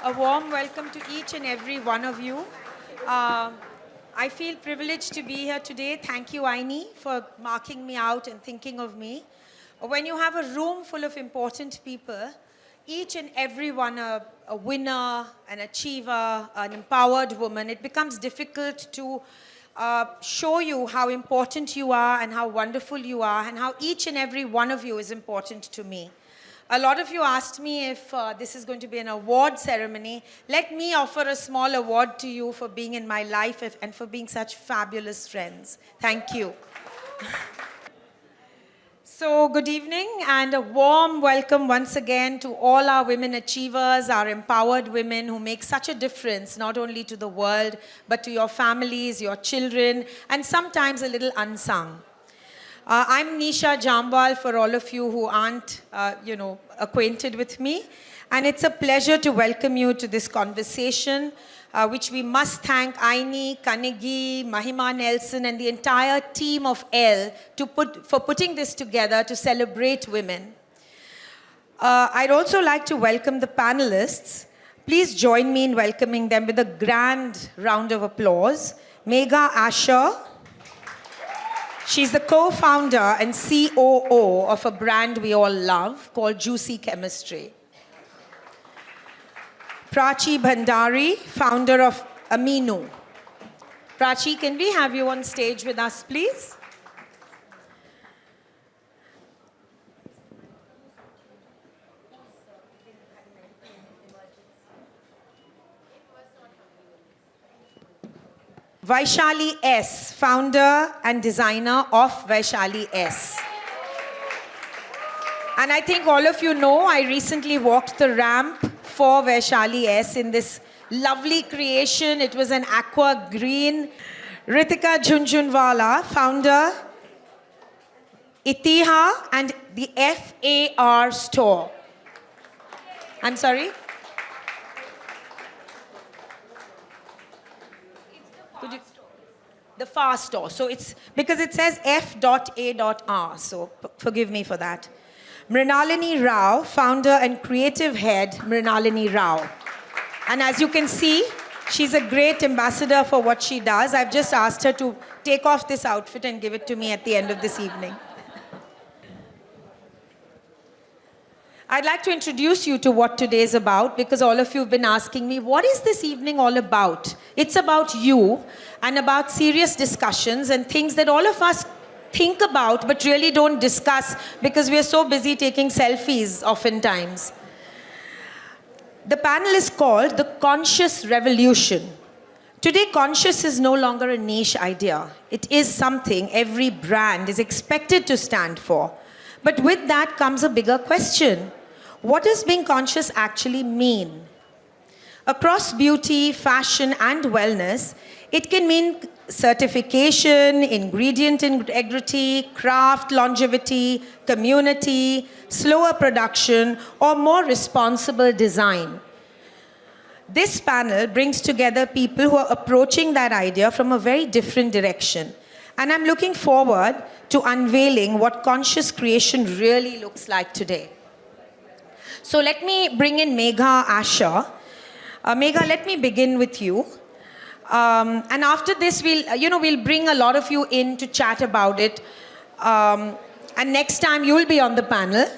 A warm welcome to each and every one of you. I feel privileged to be here today. Thank you, Aini, for marking me out and thinking of me. When you have a room full of important people, each and every one a winner, an achiever, an empowered woman, it becomes difficult to show you how important you are and how wonderful you are and how each and every one of you is important to me. A lot of you asked me if this is going to be an award ceremony. Let me offer a small award to you for being in my life and for being such fabulous friends. Thank you. So, good evening and a warm welcome once again to all our women achievers, our empowered women who make such a difference not only to the world, but to your families, your children, and sometimes a little unsung. I'm Nisha Jambal for all of you who aren't, acquainted with me. And it's a pleasure to welcome you to this conversation, which we must thank Aini, Kanigi, Mahima Nelson, and the entire team of Elle for putting this together to celebrate women. I'd also like to welcome the panelists. Please join me in welcoming them with a grand round of applause. Megha Asher. She's the co-founder and COO of a brand we all love called Juicy Chemistry. Prachi Bhandari, founder of Aminu. Prachi, can we have you on stage with us, please? Vaishali S., founder and designer of Vaishali S. And I think all of you know, I recently walked the ramp for Vaishali S. in this lovely creation. It was an aqua green. Ritika Jhunjhunwala, founder, Itiha and the FAR store. I'm sorry? The FAR store. So it's because it says F.A.R. So forgive me for that. Mrinalini Rao, founder and creative head, Mrinalini Rao. And as you can see, she's a great ambassador for what she does. I've just asked her to take off this outfit and give it to me at the end of this evening. I'd like to introduce you to what today is about because all of you have been asking me, what is this evening all about? It's about you and about serious discussions and things that all of us think about but really don't discuss because we are so busy taking selfies oftentimes. The panel is called The Conscious Revolution. Today, conscious is no longer a niche idea. It is something every brand is expected to stand for. But with that comes a bigger question. What does being conscious actually mean? Across beauty, fashion, and wellness, it can mean certification, ingredient integrity, craft longevity, community, slower production, or more responsible design. This panel brings together people who are approaching that idea from a very different direction. And I'm looking forward to unveiling what conscious creation really looks like today. So let me bring in Megha Asher. Megha, let me begin with you. And after this, we'll bring a lot of you in to chat about it. And next time, you'll be on the panel.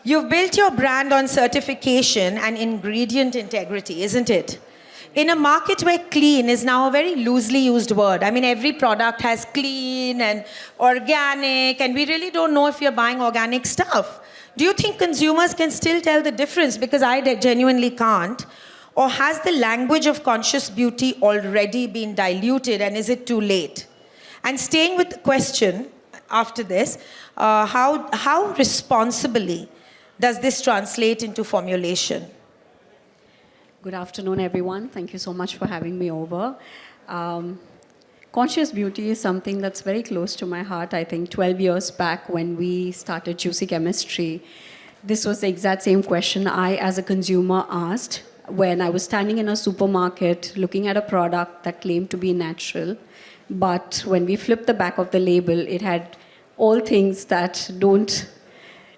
You've built your brand on certification and ingredient integrity, isn't it? In a market where clean is now a very loosely used word. I mean, every product has clean and organic, and we really don't know if you're buying organic stuff. Do you think consumers can still tell the difference? Because I genuinely can't. Or has the language of conscious beauty already been diluted, and is it too late? And staying with the question after this, how responsibly does this translate into formulation? Good afternoon, everyone. Thank you so much for having me over. Conscious beauty is something that's very close to my heart. I think 12 years back when we started Juicy Chemistry, this was the exact same question I, as a consumer, asked when I was standing in a supermarket looking at a product that claimed to be natural. But when we flipped the back of the label, it had all things that don't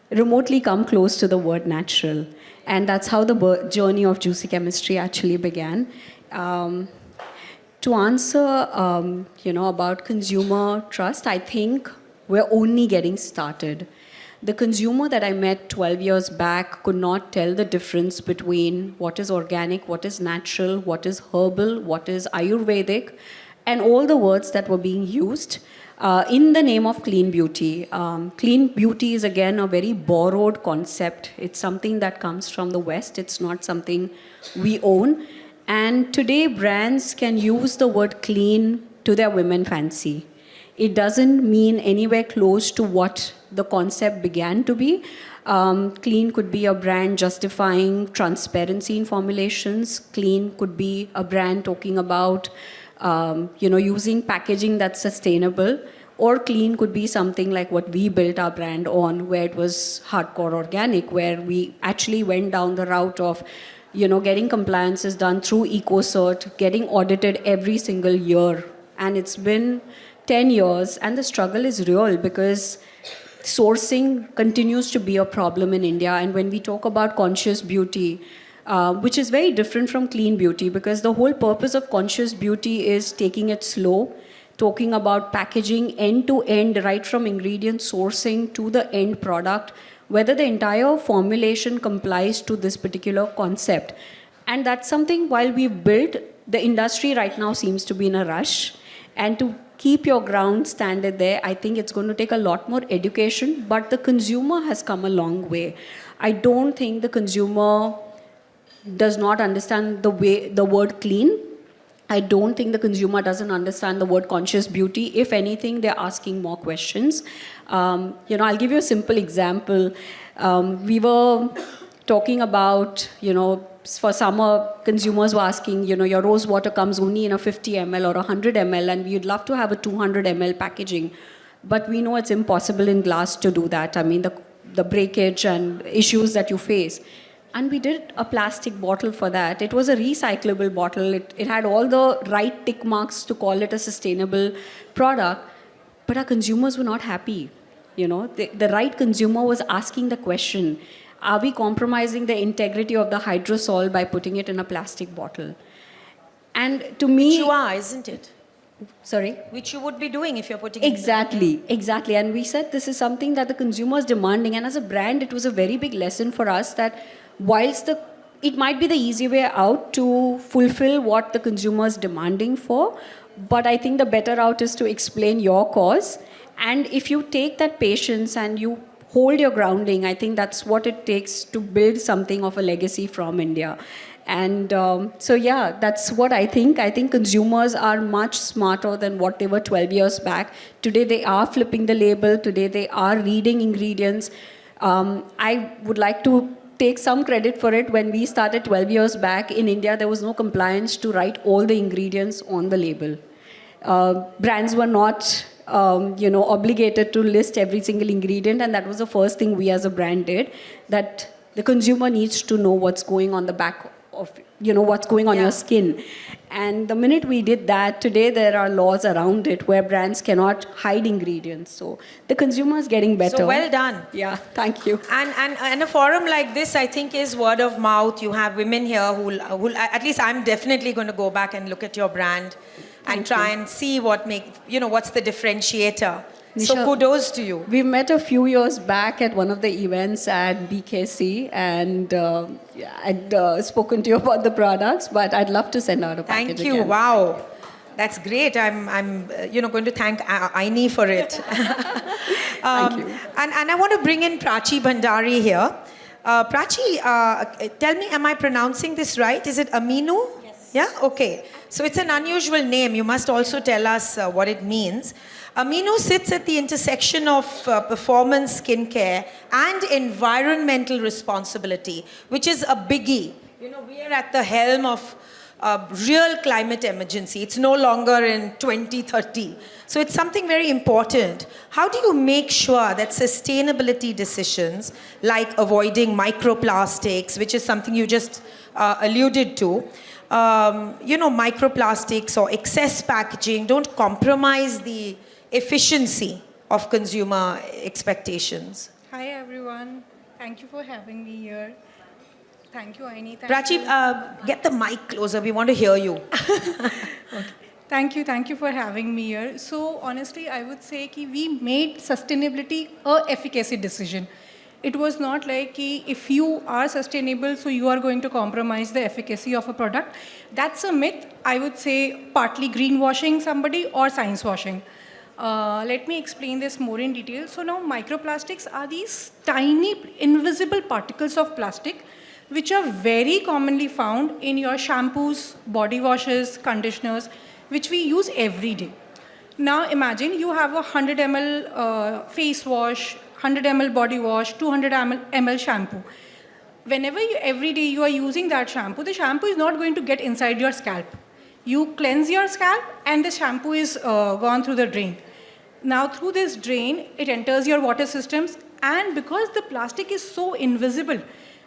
remotely come close to the word natural. And that's how the journey of Juicy Chemistry actually began. To answer, about consumer trust, I think we're only getting started. The consumer that I met 12 years back could not tell the difference between what is organic, what is natural, what is herbal, what is Ayurvedic, and all the words that were being used in the name of clean beauty. Clean beauty is again a very borrowed concept. It's something that comes from the West. It's not something we own. And today brands can use the word clean to their women fancy. It doesn't mean anywhere close to what the concept began to be. Clean could be a brand justifying transparency in formulations. Clean could be a brand talking about using packaging that's sustainable. Or clean could be something like what we built our brand on, where it was hardcore organic, where we actually went down the route of getting compliances done through EcoCert, getting audited every single year. And it's been 10 years, and the struggle is real because sourcing continues to be a problem in India. And when we talk about conscious beauty, which is very different from clean beauty, because the whole purpose of conscious beauty is taking it slow, talking about packaging end to end, right from ingredient sourcing to the end product, whether the entire formulation complies to this particular concept. And that's something, while we've built, the industry right now seems to be in a rush. And to keep your ground standard there, I think it's going to take a lot more education, but the consumer has come a long way. I don't think the consumer does not understand the word clean. I don't think the consumer doesn't understand the word conscious beauty. If anything, they're asking more questions. I'll give you a simple example. We were talking about, for summer, consumers were asking, your rose water comes only in a 50 ml or 100 ml, and we'd love to have a 200 ml packaging. But we know it's impossible in glass to do that. I mean, the breakage and issues that you face. And we did a plastic bottle for that. It was a recyclable bottle. It had all the right tick marks to call it a sustainable product. But our consumers were not happy. The right consumer was asking the question, are we compromising the integrity of the hydrosol by putting it in a plastic bottle? And to me... You are, isn't it? Sorry? Which you would be doing if you're putting Exactly. And we said this is something that the consumer is demanding. And as a brand, it was a very big lesson for us that whilst it might be the easy way out to fulfill what the consumer is demanding for, but I think the better route is to explain your cause. And if you take that patience and you hold your grounding, I think that's what it takes to build something of a legacy from India. And that's what I think. I think consumers are much smarter than what they were 12 years back. Today they are flipping the label. Today they are reading ingredients. I would like to take some credit for it. When we started 12 years back in India, there was no compliance to write all the ingredients on the label. Brands were not obligated to list every single ingredient, and that was the first thing we as a brand did, that the consumer needs to know what's going on the back of, what's going on your skin. And the minute we did that, today there are laws around it where brands cannot hide ingredients. So the consumer is getting better. So well done. Yeah, thank you. And a forum like this, I think, is word of mouth. You have women here who at least I'm definitely going to go back and look at your brand and try and see what's the differentiator. Nisha, so kudos to you. We met a few years back at one of the events at BKC, and I'd spoken to you about the products, but I'd love to send out a package. Thank you. Again. Wow. That's great. I'm going to thank Aini for it. Thank you. And I want to bring in Prachi Bhandari here. Prachi, tell me, am I pronouncing this right? Is it Aminu? Yes. Yeah? Okay. So it's an unusual name. You must also tell us what it means. Aminu sits at the intersection of performance skincare and environmental responsibility, which is a biggie. We are at the helm of real climate emergency. It's no longer in 2030. So it's something very important. How do you make sure that sustainability decisions, like avoiding microplastics, which is something you just alluded to, microplastics or excess packaging don't compromise the efficiency of consumer expectations? Hi everyone, thank you for having me here. Thank you, Aini. Prachi, get the mic closer. We want to hear you. Thank you for having me here. So honestly, I would say कि we made sustainability a efficacy decision. It was not like कि if you are sustainable, so you are going to compromise the efficacy of a product. That's a myth. I would say partly greenwashing somebody or science washing. Let me explain this more in detail. So now microplastics are these tiny invisible particles of plastic which are very commonly found in your shampoos, body washes, conditioners, which we use every day. Now imagine you have a 100 ml face wash, 100 ml body wash, 200 ml shampoo. Whenever every day you are using that shampoo, the shampoo is not going to get inside your scalp. You cleanse your scalp and the shampoo is gone through the drain. Now through this drain, it enters your water systems, and because the plastic is so invisible,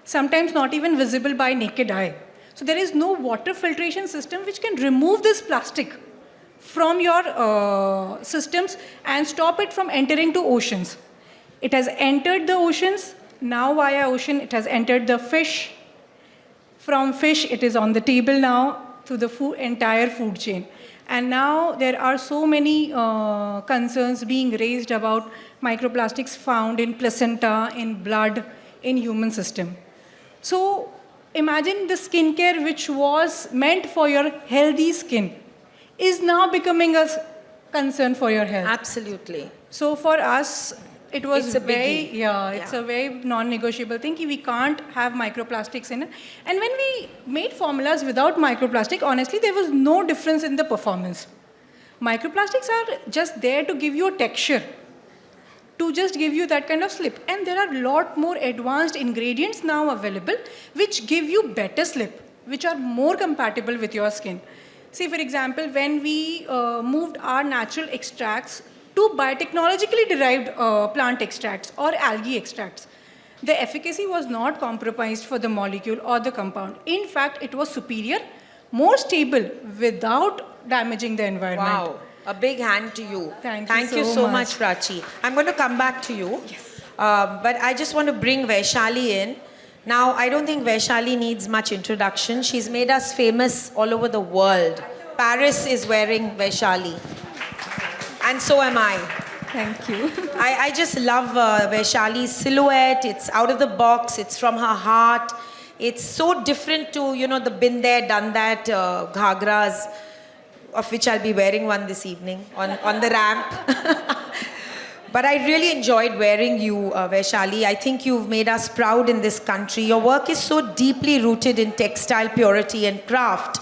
sometimes not even visible by naked eye. So there is no water filtration system which can remove this plastic from your systems and stop it from entering to oceans. It has entered the oceans. Now via ocean, it has entered the fish. From fish, it is on the table now to the entire food chain. And now there are so many concerns being raised about microplastics found in placenta, in blood, in human system. So imagine the skincare which was meant for your healthy skin is now becoming a concern for your health. Absolutely. So for us, it was It's a biggie. it's a very non-negotiable thing. We can't have microplastics in it. And when we made formulas without microplastic, honestly, there was no difference in the performance. Microplastics are just there to give you a texture, to just give you that kind of slip. And there are a lot more advanced ingredients now available which give you better slip, which are more compatible with your skin. Say, for example, when we moved our natural extracts to biotechnologically derived plant extracts or algae extracts, the efficacy was not compromised for the molecule or the compound. In fact, it was superior, more stable without damaging the environment. Wow. A big hand to you. Thank you you so so much. much, Prachi. I'm going to come back to you. Yes. But I just want to bring Vaishali in. Now, I don't think Vaishali needs much introduction. She's made us famous all over the world. Paris is wearing Vaishali. And so am I. Thank you. I just love Vaishali's silhouette. It's out of the box. It's from her heart. It's so different to, the been there, done that ghagras, of which I'll be wearing one this evening on the ramp. But I really enjoyed wearing you, Vaishali. I think you've made us proud in this country. Your work is so deeply rooted in textile purity and craft.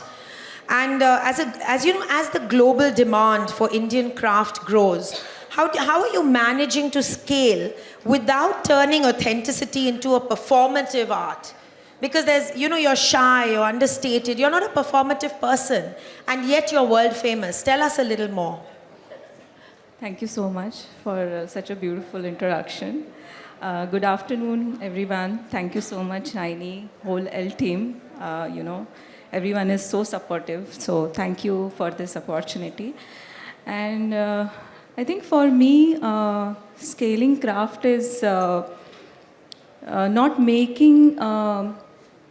And as the global demand for Indian craft grows, how are you managing to scale without turning authenticity into a performative art? Because you're shy, you're understated, you're not a performative person, and yet you're world famous. Tell us a little more. Thank you so much for such a beautiful introduction. Good afternoon, everyone. Thank you so much, Naini, whole L team. Everyone is so supportive. So thank you for this opportunity. And I think for me, scaling craft is not making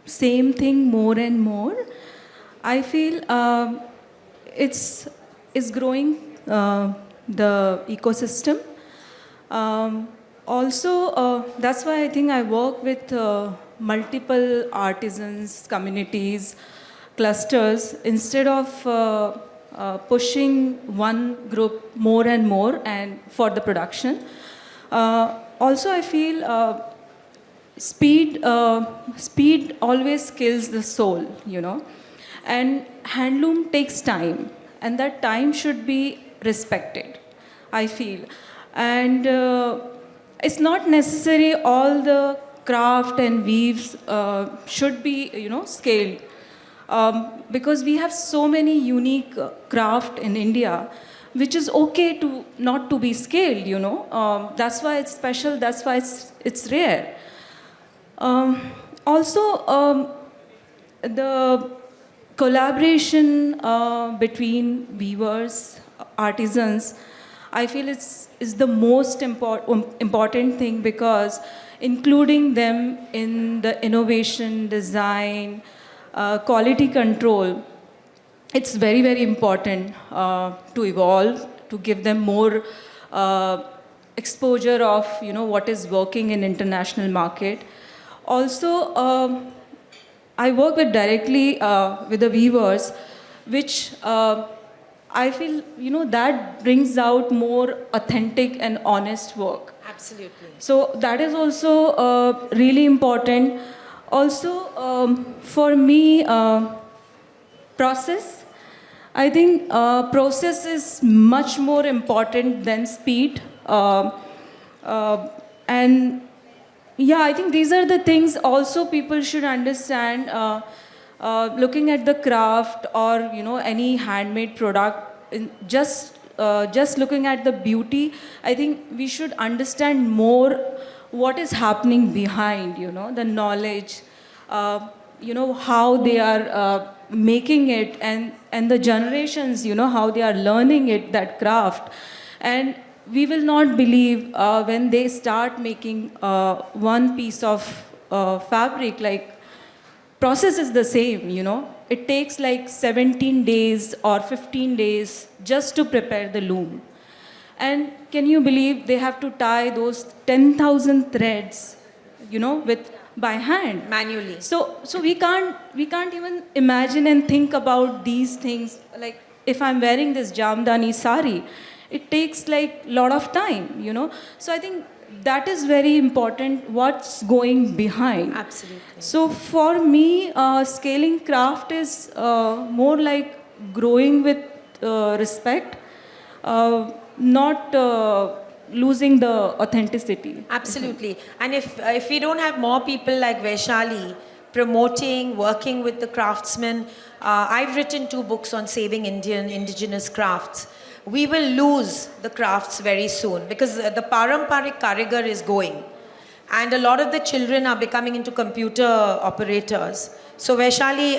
same thing more and more. I feel it's growing the ecosystem. Also, that's why I think I work with multiple artisans, communities, clusters, instead of pushing one group more and more and for the production. Also, I feel speed always kills the soul, and handloom takes time, and that time should be respected, I feel. And it's not necessary all the craft and weaves should be, scaled. Because we have so many unique craft in India, which is okay to not to be scaled, That's why it's special, that's why it's rare. Also, the collaboration between weavers, artisans, I feel is the most important thing, because including them in the innovation, design, quality control, it's very, very important to evolve, to give them more exposure of, what is working in international market. Also, I work with directly with the weavers, which I feel, that brings out more authentic and honest work. Absolutely. So that is also really important. Also, for me, process. I think process is much more important than speed. And yeah, I think these are the things also people should understand. Looking at the craft or any handmade product, just looking at the beauty, I think we should understand more what is happening behind, the knowledge, how they are making it, and the generations, how they are learning it, that craft. And we will not believe when they start making one piece of fabric, like process is the same, It takes like 17 days or 15 days just to prepare the loom. And can you believe they have to tie those 10,000 threads, by hand, Manually. so we can't even imagine and think about these things. Like if I'm wearing this jamdani sari, it takes like a lot of time, So I think that is very important, what's going behind. Absolutely. So for me, scaling craft is more like growing with respect, not losing the authenticity. Absolutely. And if we don't have more people like Vaishali promoting, working with the craftsmen, I've written 2 books on saving indigenous crafts. We will lose the crafts very soon because the Paramparik Karigar is going. And a lot of the children are becoming into computer operators. So Vaishali,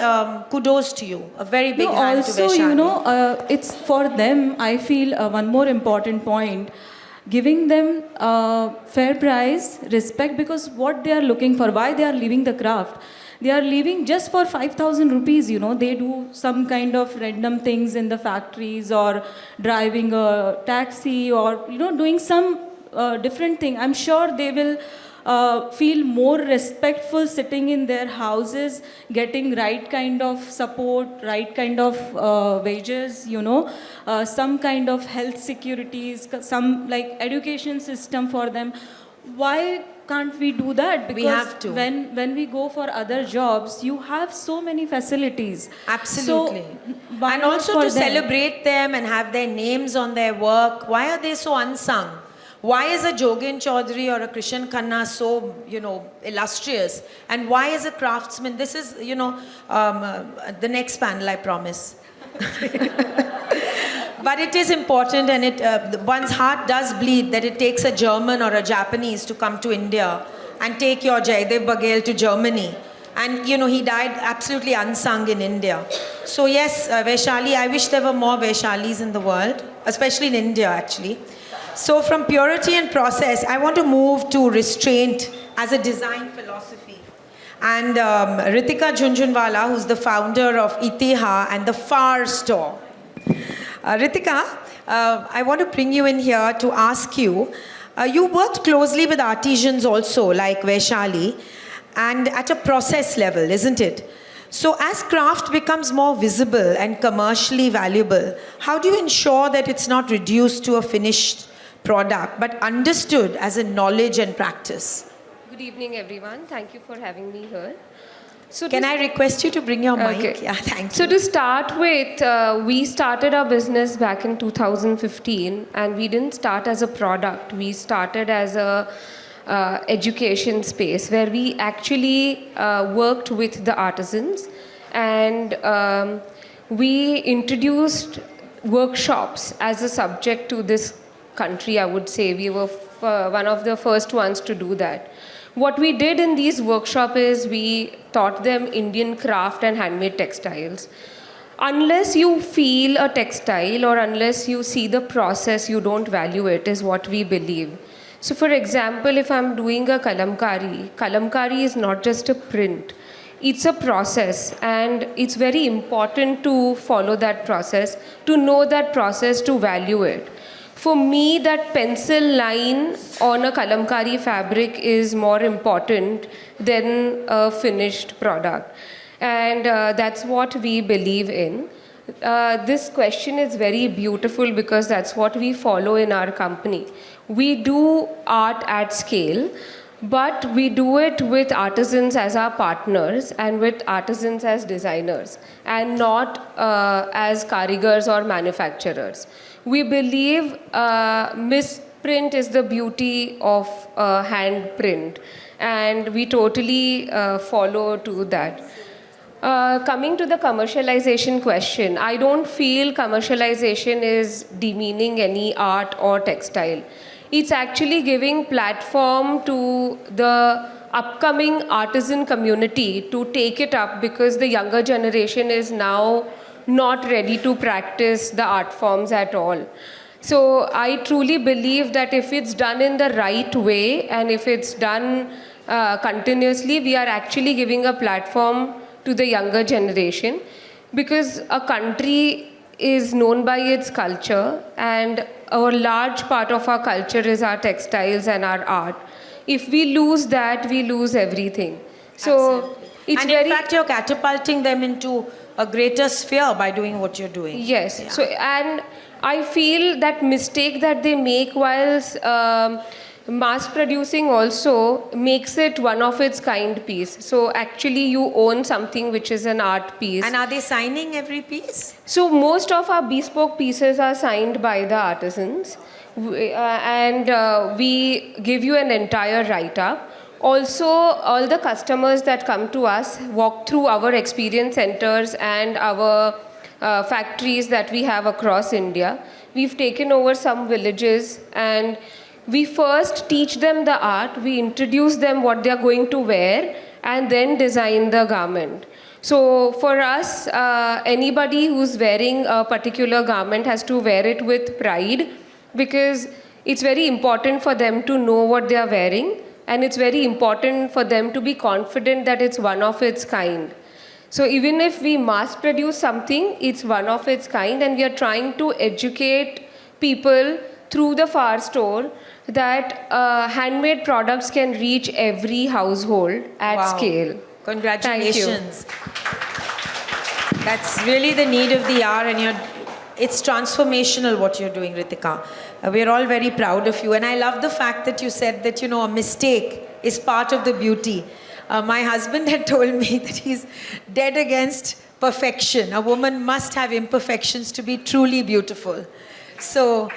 kudos to you. A very big hand also, to Vaishali. it's for them, I feel one more important point, giving them fair price, respect, because what they are looking for, why they are leaving the craft. They are leaving just for 5,000 rupees, They do some kind of random things in the factories or driving a taxi or, doing some different thing. I'm sure they will feel more respectful sitting in their houses, getting right kind of support, right kind of wages, some kind of health securities, some like education system for them. Why can't we do that? Because we have to. When we go for other jobs, you have so many facilities. Absolutely. So, why and not also for to them? celebrate them and have their names on their work. Why are they so unsung? Why is a Jogin Chaudhary or a Krishan Khanna so, illustrious? And why is a craftsman? This is, the next panel, I promise. But it is important, and one's heart does bleed that it takes a German or a Japanese to come to India and take your Jaydev Baghel to Germany. And, he died absolutely unsung in India. So, yes, Vaishali, I wish there were more Vaishalis in the world, especially in India, actually. So, from purity and process, I want to move to restraint as a design philosophy. And Ritika Jhunjhunwala, who's the founder of Itiha and the Far Store. Ritika, I want to bring you in here to ask you, you worked closely with artisans also, like Vaishali, and at a process level, isn't it? So as craft becomes more visible and commercially valuable, how do you ensure that it's not reduced to a finished product, but understood as a knowledge and practice? Good evening, everyone. Thank you for having me here. So Can I request you to bring your mic? Okay. Yeah, thank So you. to start with, we started our business back in 2015, and we didn't start as a product. We started as a education space where we actually worked with the artisans, and we introduced workshops as a subject to this country, I would say. We were one of the first ones to do that. What we did in these workshops is we taught them Indian craft and handmade textiles. unless you feel a textile or unless you see the process, you don't value it, is what we believe. So for example, if I'm doing a kalamkari is not just a print. It's a process, and it's very important to follow that process, to know that process, to value it. For me, that pencil line on a kalamkari fabric is more important than a finished product. And that's what we believe in. This question is very beautiful because that's what we follow in our company. We do art at scale, but we do it with artisans as our partners and with artisans as designers, and not as karigars or manufacturers. We believe misprint is the beauty of hand print, and we totally follow to that. Coming to the commercialization question, I don't feel commercialization is demeaning any art or textile. It's actually giving platform to the upcoming artisan community to take it up, because the younger generation is now not ready to practice the art forms at all. So I truly believe that if it's done in the right way and if it's done continuously, we are actually giving a platform to the younger generation, because a country is known by its culture, and a large part of our culture is our textiles and our art. If we lose that, we lose everything. So Absolutely. it's and very... in fact, you're catapulting them into a greater sphere by doing what you're doing. Yes. Yeah. So, and I feel that mistake that they make whilst mass producing also makes it one of its kind piece. So actually you own something which is an art piece. And are they signing every piece? So most of our bespoke pieces are signed by the artisans, and we give you an entire write-up. Also, all the customers that come to us walk through our experience centers and our factories that we have across India. We've taken over some villages, and we first teach them the art, we introduce them what they're going to wear, and then design the garment. So for us, anybody who's wearing a particular garment has to wear it with pride, because it's very important for them to know what they are wearing, and it's very important for them to be confident that it's one of its kind. So even if we mass produce something, it's one of its kind, and we are trying to educate people through the Far Store that handmade products can reach every household at Wow. scale. Congratulations. That's really the need of the hour, and it's transformational what you're doing, Ritika. We're all very proud of you. And I love the fact that you said that, a mistake is part of the beauty. My husband had told me that he's dead against perfection. A woman must have imperfections to be truly beautiful. So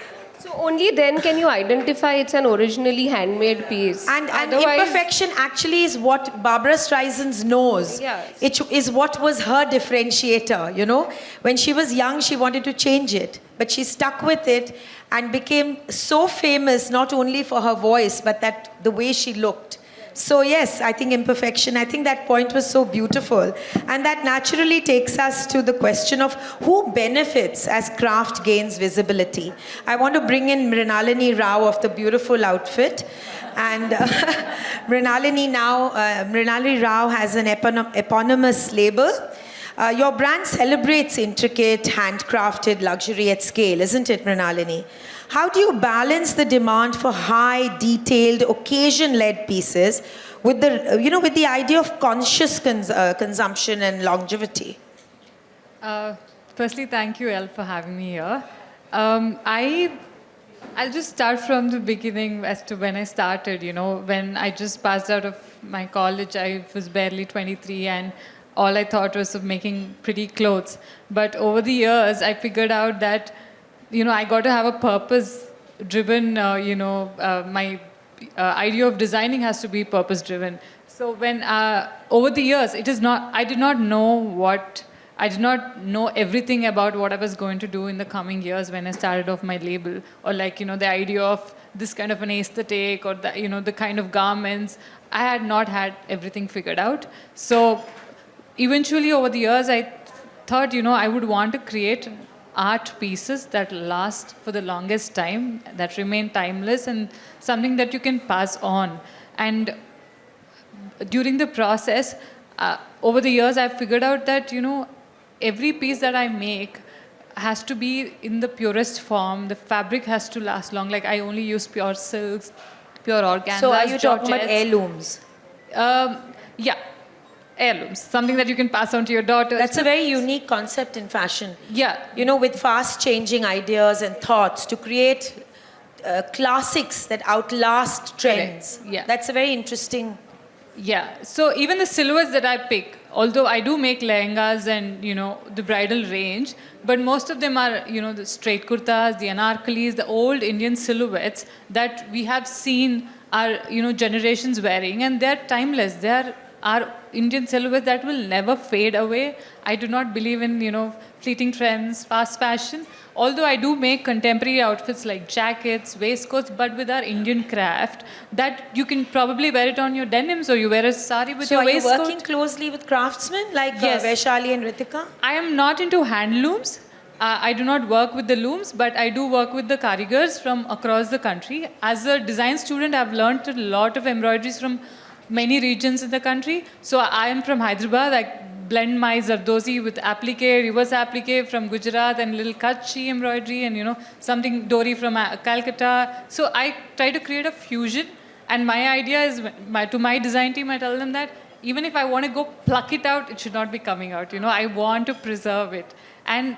only then can you identify it's an originally handmade piece. And Otherwise, imperfection actually is what Barbara Streisand's nose. Yes. It is what was her differentiator, When she was young, she wanted to change it. But she stuck with it and became so famous, not only for her voice, but the way she looked. So yes, I think imperfection, I think that point was so beautiful. And that naturally takes us to the question of who benefits as craft gains visibility. I want to bring in Mrinalini Rao of the beautiful outfit. And Mrinalini Rao has an eponymous label. Your brand celebrates intricate, handcrafted luxury at scale, isn't it, Mrinalini? How do you balance the demand for high, detailed, occasion-led pieces with the idea of conscious consumption and longevity? Firstly, thank you, Elle, for having me here. I'll just start from the beginning as to when I started. When I just passed out of my college, I was barely 23, and all I thought was of making pretty clothes. But over the years, I figured out that, I got to have a purpose-driven, my idea of designing has to be purpose-driven. So when, over the years, I did not know everything about what I was going to do in the coming years when I started off my label, or the idea of this kind of an aesthetic, or the kind of garments. I had not had everything figured out. So eventually over the years, I thought, I would want to create art pieces that last for the longest time, that remain timeless, and something that you can pass on. And during the process, over the years, I've figured out that, every piece that I make has to be in the purest form. The fabric has to last long. Like, I only use pure silks, pure organzas. So are you talking about georgettes. heirlooms? Yeah, heirlooms. Something that you can pass on to your daughter. That's a very unique concept in fashion. Yeah. With fast changing ideas and thoughts to create classics that outlast trends. Correct. Yeah. That's a very interesting. Yeah, so even the silhouettes that I pick, although I do make lehengas and, the bridal range, but most of them are, the straight kurtas, the anarkalis, the old Indian silhouettes that we have seen our, generations wearing, and they're timeless. They are Indian silhouettes that will never fade away. I do not believe in, fleeting trends, fast fashion. Although I do make contemporary outfits like jackets, waistcoats, but with our Indian craft, that you can probably wear it on your denims, or you wear a sari with So your are you waistcoat. working closely with craftsmen like Yes. Vaishali and Ritika? I am not into hand looms. I do not work with the looms, but I do work with the karigars from across the country. As a design student, I've learned a lot of embroideries from many regions in the country. So I am from Hyderabad. I blend my Zardozi with applique, reverse applique from Gujarat, and little Kutchi embroidery, and something Dori from Calcutta. So I try to create a fusion. And my idea is, to my design team, I tell them that even if I want to go pluck it out, it should not be coming out. I want to preserve it. And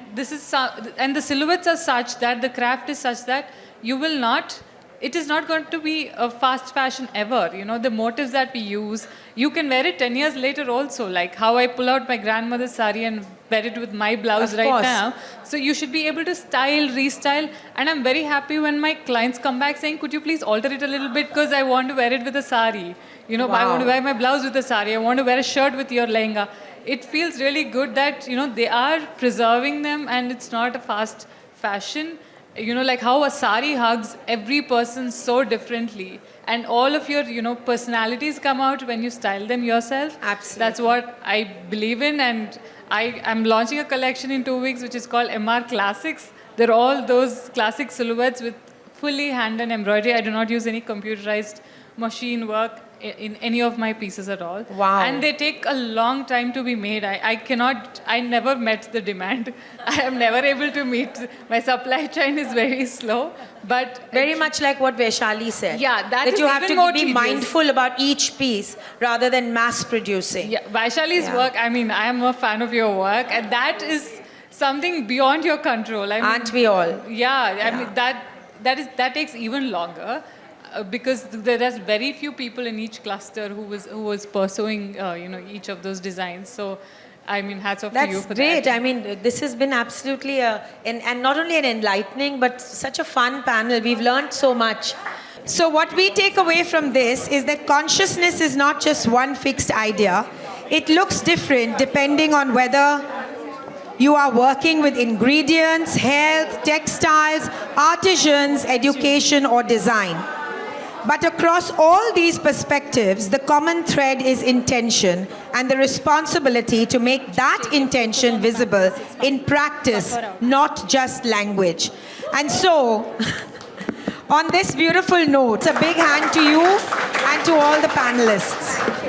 and the silhouettes are such that the craft is such that it is not going to be a fast fashion ever. The motifs that we use, you can wear it 10 years later also, like how I pull out my grandmother's sari and wear it with my blouse Of right course. now. So you should be able to style, restyle, and I'm very happy when my clients come back saying, could you please alter it a little bit because I want to wear it with a sari. I want to wear my blouse with a sari. I want to wear a shirt with your lehenga. It feels really good that, they are preserving them, and it's not a fast fashion. Like how a sari hugs every person so differently. And all of your, personalities come out when you style them yourself. Absolutely. That's what I believe in. And I am launching a collection in 2 weeks, which is called MR Classics. They're all those classic silhouettes with fully hand and embroidery. I do not use any computerized machine work in any of my pieces at all. Wow. And they take a long time to be made. I never met the demand. I am never able to meet. My supply chain is very slow. But Very much like what Vaishali said. Yeah, that is you have even to more be tedious. mindful about each piece rather than mass producing. yeah, Vaishali's Yeah. work, I am a fan of your work, and that is something beyond your control. Aren't we all? Yeah, I mean that takes even longer. Because there's very few people in each cluster who was pursuing each of those designs. So, hats off to you That's for great. that. This has been absolutely and not only an enlightening, but such a fun panel. We've learned so much. So what we take away from this is that consciousness is not just one fixed idea. It looks different depending on whether you are working with ingredients, health, textiles, artisans, education, or design. But across all these perspectives, the common thread is intention and the responsibility to make that intention visible in practice, not just language. And so, on this beautiful note, a big hand to you and to all the panelists.